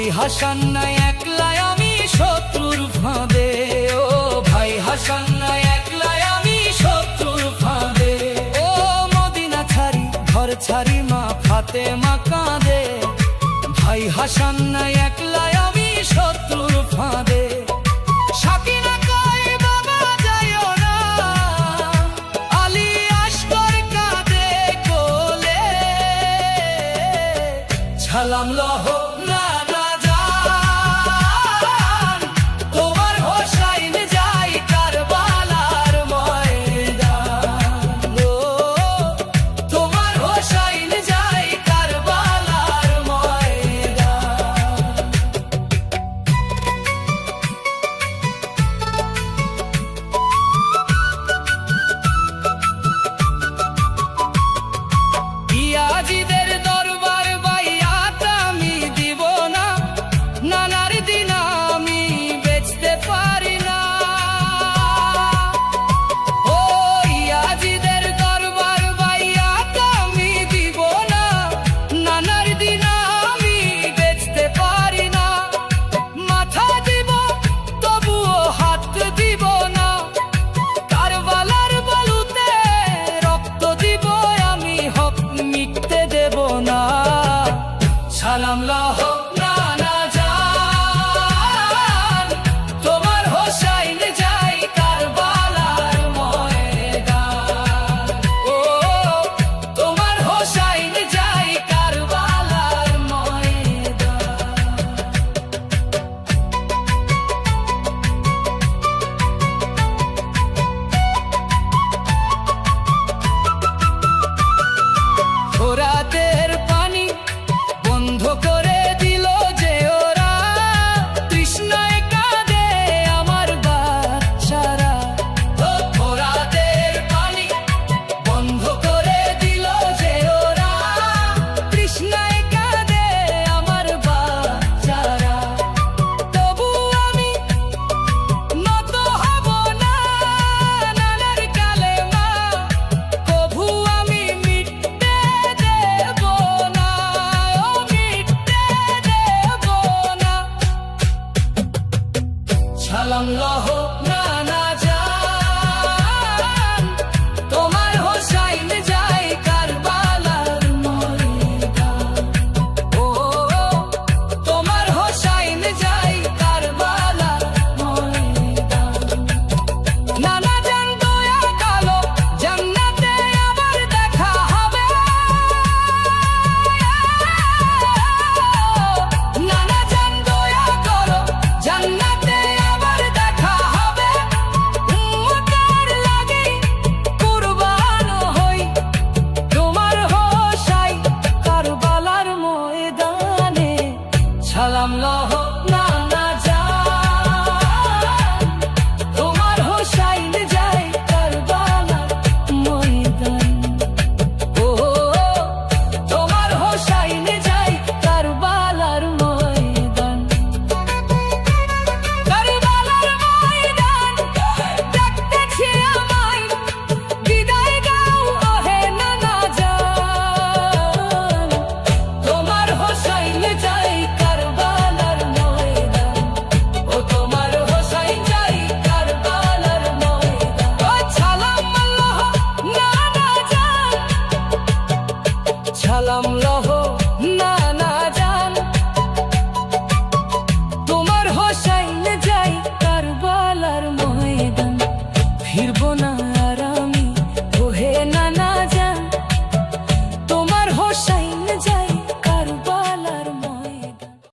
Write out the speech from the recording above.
ভাই হাসান নাই একলাই আমি শত্রুর ফাঁদে, ও ভাই হাসান নাই একলাই আমি শত্রুর ফাঁদে। ও মদিনা ছাড়ি ঘর ছাড়ি মা ফাতেমা কাঁদে, ভাই হাসান নাই একলাই আমি শত্রুর ফাঁদে। সাকিনা কয় বাবা যাইও না, আলী আসগর কাঁদে কোলে, সালাম লহ না না জান, তোমার হোসাইন যাই কারবালার ময়দান, ও তোমার হোসাইন যাই কারবালার ময়দান। ইয়াজিদের দরবার বাইয়াত আমি দিব না, নানার দিন আমি বেচতে পারি না। ও ইয়াজিদের দরবার বাইয়াত আমি দিব না, নানার দিন আমি বেচতে পারি না। মাথা দিব তবুও হাত দিব না, কারবালার বালুতে রক্ত দিব আমি, হক মিটতে দেব না। সালাম লহ না না জান, তোমার হোসাইন যাই কারবালার ময়দান, ও তোমার হোসাইন যাই কারবালার ময়দান। ফোরাতের পানি বন্ধ করে দিল যে ওরা, তৃষ্ণায় কাঁদে আমার বাচ্চারা। ও ফোরাতের পানি বন্ধ করে দিল যে ওরা, তৃষ্ণায় কাঁদে আমার বাচ্চারা। তবু আমি নত হব না নানার কালেমা, কভু আমি মিটতে দেব না, ও মিটতে দেব না। সালাম লহ না না জান, তোমার হোসাইন যাই কারবালার ময়দান, ও তোমার হোসাইন যাই কারবালার ময়দান। নানা জান দয়া কালো জান্নাতে আবার দেখা হবে, নানা জান দয়া করো জান্নাতে আবার দেখা হবে। উম্মতের লাগি কুরবান হই, তোমার হোসাইন কারবালার ময়দানে। সালাম লহ